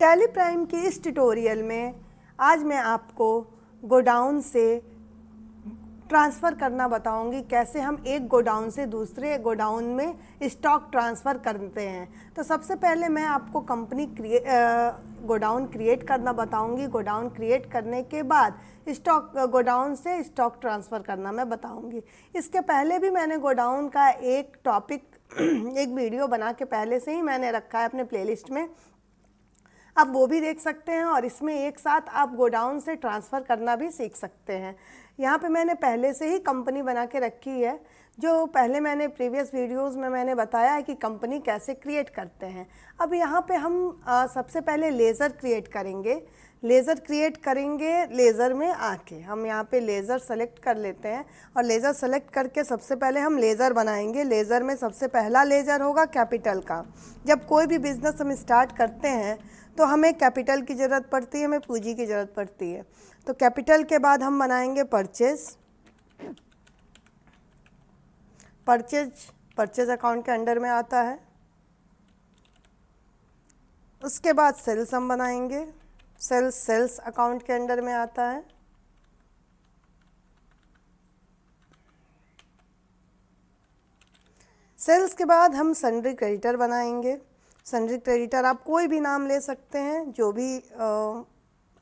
Tally prime के इस tutorial में आज मैं आपको गोडाउन से ट्रांसफ़र करना बताऊंगी, कैसे हम एक गोडाउन से दूसरे गोडाउन में स्टॉक ट्रांसफ़र करते हैं। तो सबसे पहले मैं आपको गोडाउन क्रिएट करना बताऊंगी। गोडाउन क्रिएट करने के बाद गोडाउन से स्टॉक ट्रांसफ़र करना मैं बताऊंगी। इसके पहले भी मैंने गोडाउन का एक टॉपिक एक वीडियो बना के पहले से ही मैंने रखा है अपने प्लेलिस्ट में, आप वो भी देख सकते हैं और इसमें एक साथ आप गोडाउन से ट्रांसफ़र करना भी सीख सकते हैं। यहाँ पे मैंने पहले से ही कंपनी बना के रखी है, जो पहले मैंने प्रीवियस वीडियोस में मैंने बताया है कि कंपनी कैसे क्रिएट करते हैं। अब यहाँ पे हम सबसे पहले लेज़र क्रिएट करेंगे। लेज़र में आके हम यहाँ पे लेज़र सेलेक्ट कर लेते हैं और लेज़र सेलेक्ट करके सबसे पहले हम लेज़र बनाएंगे। लेज़र में सबसे पहला लेज़र होगा कैपिटल का। जब कोई भी बिज़नेस हम स्टार्ट करते हैं तो हमें कैपिटल की ज़रूरत पड़ती है, हमें पूंजी की ज़रूरत पड़ती है। तो कैपिटल के बाद हम बनाएंगे परचेज अकाउंट के अंडर में आता है। उसके बाद सेल्स हम बनाएंगे, सेल्स अकाउंट के अंडर में आता है। सेल्स के बाद हम सन्ड्री क्रेडिटर बनाएंगे। सन्ड्री क्रेडिटर आप कोई भी नाम ले सकते हैं, जो भी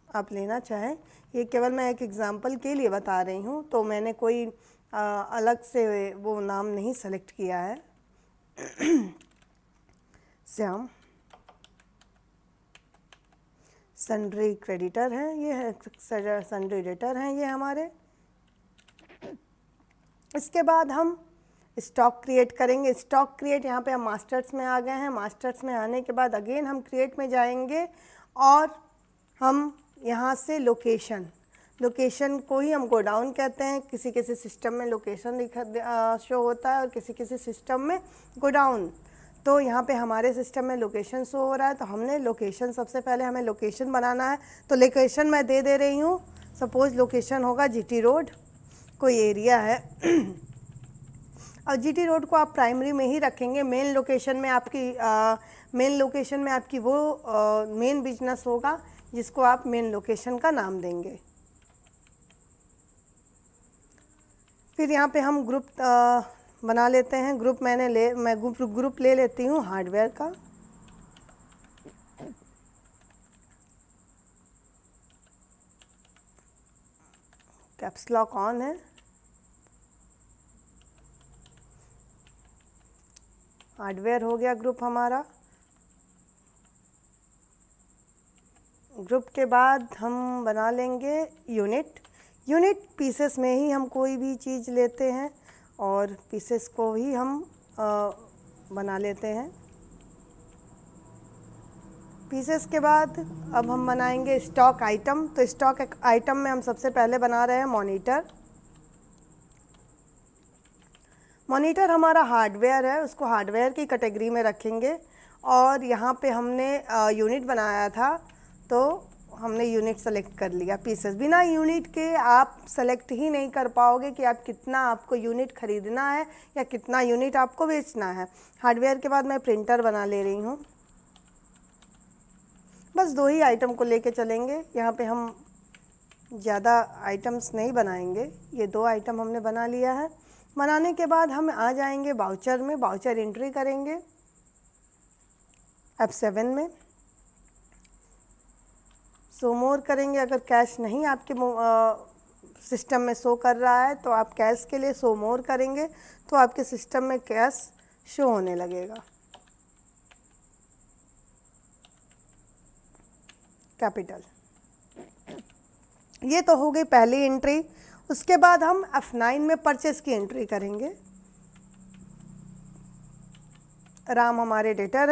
आप लेना चाहें। ये केवल मैं एक एग्जांपल के लिए बता रही हूँ, तो मैंने कोई अलग से वो नाम नहीं सेलेक्ट किया है। श्याम सन्ड्री क्रेडिटर हैं, ये है सन्ड्री डेटर हैं ये हमारे। इसके बाद हम स्टॉक क्रिएट करेंगे। स्टॉक क्रिएट यहाँ पे हम मास्टर्स में आ गए हैं। मास्टर्स में आने के बाद अगेन हम क्रिएट में जाएंगे और हम यहाँ से लोकेशन को ही हम गोडाउन कहते हैं। किसी किसी सिस्टम में लोकेशन शो होता है और किसी किसी सिस्टम में गोडाउन। तो यहाँ पे हमारे सिस्टम में लोकेशन शो हो रहा है, तो हमने लोकेशन सबसे पहले हमें लोकेशन बनाना है। तो लोकेशन मैं दे रही हूँ। सपोज लोकेशन होगा जीटी रोड, कोई एरिया है और जीटी रोड को आप प्राइमरी में ही रखेंगे। मेन लोकेशन में आपकी वो मेन बिजनेस होगा जिसको आप मेन लोकेशन का नाम देंगे। फिर यहाँ पे हम ग्रुप बना लेते हैं। मैं ग्रुप ले लेती हूँ हार्डवेयर का। कैप्स लॉक ऑन है। हार्डवेयर हो गया ग्रुप हमारा। ग्रुप के बाद हम बना लेंगे यूनिट पीसेस में ही हम कोई भी चीज़ लेते हैं और पीसेस को ही हम बना लेते हैं। पीसेस के बाद अब हम बनाएंगे स्टॉक आइटम। तो स्टॉक आइटम में हम सबसे पहले बना रहे हैं मॉनिटर हमारा हार्डवेयर है, उसको हार्डवेयर की कैटेगरी में रखेंगे। और यहाँ पे हमने यूनिट बनाया था, तो हमने यूनिट सेलेक्ट कर लिया। पीसेस बिना यूनिट के आप सेलेक्ट ही नहीं कर पाओगे कि आप कितना आपको यूनिट खरीदना है या कितना यूनिट आपको बेचना है। हार्डवेयर के बाद मैं प्रिंटर बना ले रही हूँ। बस 2 ही आइटम को लेके चलेंगे। यहाँ पे हम ज़्यादा आइटम्स नहीं बनाएंगे। ये 2 आइटम हमने बना लिया है। बनाने के बाद हम आ जाएंगे वाउचर में। वाउचर एंट्री करेंगे F7 में। शो मोर करेंगे। अगर कैश नहीं आपके सिस्टम में शो कर रहा है तो आप कैश के लिए शो मोर करेंगे, तो आपके सिस्टम में कैश शो होने लगेगा। कैपिटल, ये तो हो गई पहली एंट्री। उसके बाद हम F9 में परचेस की एंट्री करेंगे। राम हमारे क्रेडिटर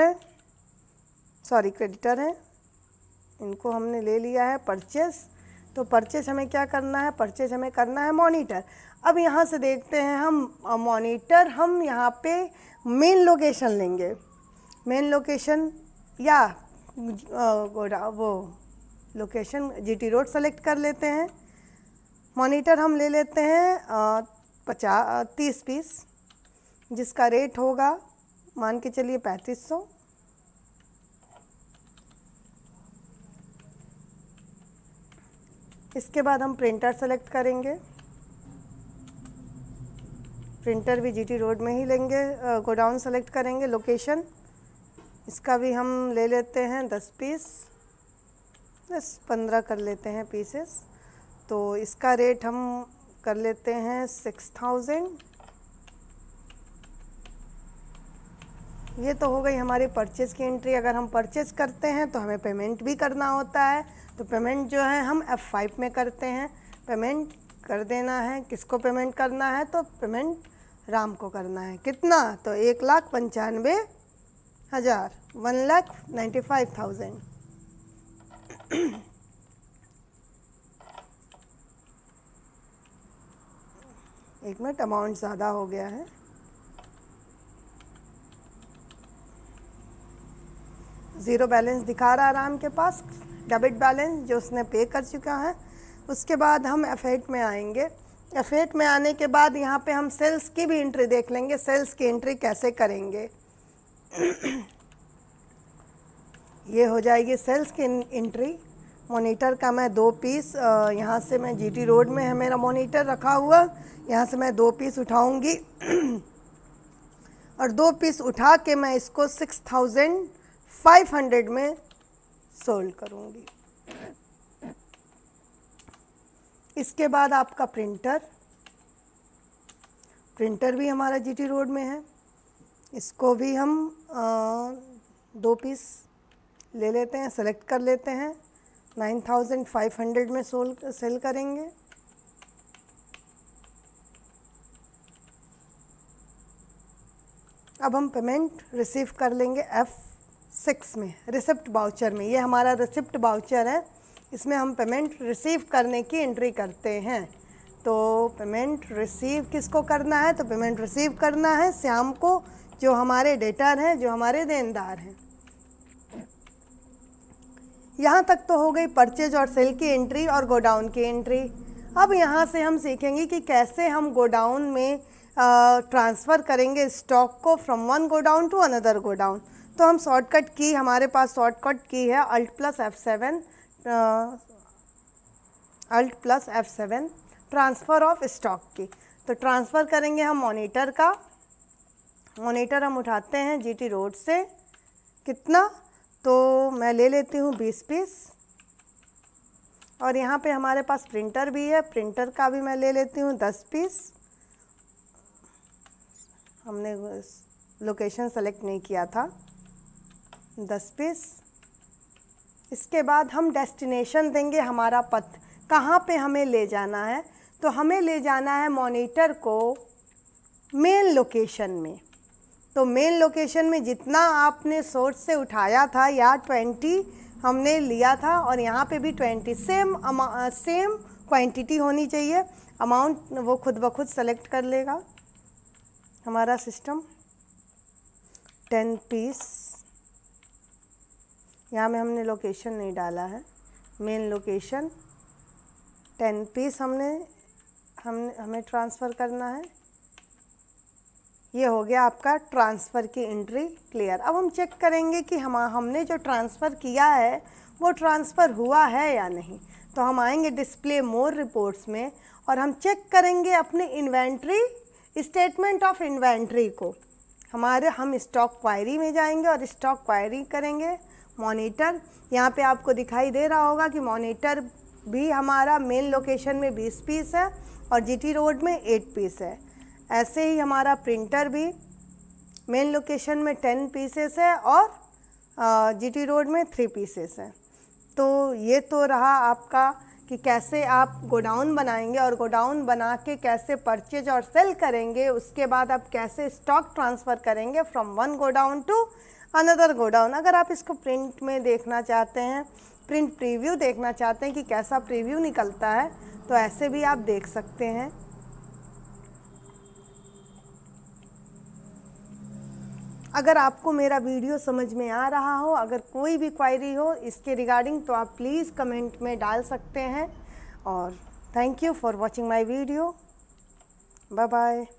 हैं। इनको हमने ले लिया है परचेस। तो परचेस हमें क्या करना है? परचेस हमें करना है मॉनिटर। अब यहाँ से देखते हैं हम मॉनिटर, हम यहाँ पे मेन लोकेशन लेंगे। मेन लोकेशन या वो लोकेशन जीटी रोड सेलेक्ट कर लेते हैं। मॉनिटर हम ले लेते हैं 30 पीस, जिसका रेट होगा मान के चलिए 3500। इसके बाद हम प्रिंटर सेलेक्ट करेंगे, प्रिंटर भी जीटी रोड में ही लेंगे, गोडाउन सेलेक्ट करेंगे, लोकेशन इसका भी हम ले लेते हैं 10 पीस, 15 कर लेते हैं पीसेस। तो इसका रेट हम कर लेते हैं 6000। ये तो हो गई हमारी परचेज़ की एंट्री। अगर हम परचेज़ करते हैं तो हमें पेमेंट भी करना होता है, तो पेमेंट जो है हम F5 में करते हैं। पेमेंट कर देना है, किसको पेमेंट करना है, तो पेमेंट राम को करना है। कितना, तो 1,95,000, 1,95,000। एक मिनट, अमाउंट ज़्यादा हो गया है। ज़ीरो बैलेंस दिखा रहा है राम के पास, डेबिट बैलेंस जो उसने पे कर चुका है। उसके बाद हम F8 में आएंगे। F8 में आने के बाद यहाँ पे हम सेल्स की भी एंट्री देख लेंगे, सेल्स की एंट्री कैसे करेंगे। ये हो जाएगी सेल्स की एंट्री। मॉनिटर का मैं 2 पीस, यहाँ से मैं जीटी रोड में है मेरा मॉनिटर रखा हुआ, यहाँ से मैं 2 पीस उठाऊंगी और 2 पीस उठा के मैं इसको 6500 में सोल्ड करूंगी। इसके बाद आपका प्रिंटर भी हमारा जीटी रोड में है, इसको भी हम 2 पीस ले लेते हैं, सेलेक्ट कर लेते हैं, 9500 में सेल करेंगे। अब हम पेमेंट रिसीव कर लेंगे F6 में, रिसिप्ट बाउचर में। ये हमारा रिसिप्ट बाउचर है, इसमें हम पेमेंट रिसीव करने की एंट्री करते हैं। तो पेमेंट रिसीव किसको करना है, तो पेमेंट रिसीव करना है श्याम को, जो हमारे डेटर हैं, जो हमारे देनदार हैं। यहाँ तक तो हो गई परचेज और सेल की एंट्री और गोडाउन की एंट्री। अब यहाँ से हम सीखेंगे कि कैसे हम गोडाउन में ट्रांसफ़र करेंगे स्टॉक को from one godown to another godown. तो हम शॉर्टकट की, हमारे पास शॉर्टकट की है Alt+F7, Alt+F7 transfer of stock की। तो ट्रांसफ़र करेंगे हम मॉनिटर का, मॉनिटर हम उठाते हैं जीटी रोड से। कितना, तो मैं ले लेती हूँ 20 पीस। और यहाँ पे हमारे पास प्रिंटर भी है, प्रिंटर का भी मैं ले लेती हूँ 10 पीस। हमने लोकेशन सेलेक्ट नहीं किया था, 10 पीस। इसके बाद हम डेस्टिनेशन देंगे, हमारा पथ कहाँ पे हमें ले जाना है, तो हमें ले जाना है मॉनिटर को मेन लोकेशन में। तो मेन लोकेशन में जितना आपने सोर्स से उठाया था, या 20 हमने लिया था और यहाँ पे भी 20, सेम क्वांटिटी होनी चाहिए। अमाउंट वो खुद ब खुद सेलेक्ट कर लेगा हमारा सिस्टम। 10 पीस, यहाँ में हमने लोकेशन नहीं डाला है, मेन लोकेशन 10 पीस हमें ट्रांसफ़र करना है। ये हो गया आपका ट्रांसफ़र की एंट्री क्लियर। अब हम चेक करेंगे कि हमने जो ट्रांसफ़र किया है वो ट्रांसफ़र हुआ है या नहीं। तो हम आएंगे डिस्प्ले मोर रिपोर्ट्स में और हम चेक करेंगे अपने इन्वेंट्री, स्टेटमेंट ऑफ इन्वेंट्री को। हम स्टॉक क्वायरी में जाएंगे और स्टॉक क्वायरी करेंगे मॉनिटर। यहाँ पे आपको दिखाई दे रहा होगा कि मॉनिटर भी हमारा मेन लोकेशन में 20 पीस है और जीटी रोड में 8 पीस है। ऐसे ही हमारा प्रिंटर भी मेन लोकेशन में 10 पीसेस है और जीटी रोड में 3 पीसेस है। तो ये तो रहा आपका कि कैसे आप गोडाउन बनाएंगे और गोडाउन बना के कैसे परचेज और सेल करेंगे। उसके बाद आप कैसे स्टॉक ट्रांसफ़र करेंगे from one godown to another godown. अगर आप इसको प्रिंट में देखना चाहते हैं, प्रिंट प्रीव्यू देखना चाहते हैं कि कैसा प्रीव्यू निकलता है, तो ऐसे भी आप देख सकते हैं। अगर आपको मेरा वीडियो समझ में आ रहा हो, अगर कोई भी क्वायरी हो इसके रिगार्डिंग, तो आप प्लीज़ कमेंट में डाल सकते हैं। और thank you for watching my video. Bye bye.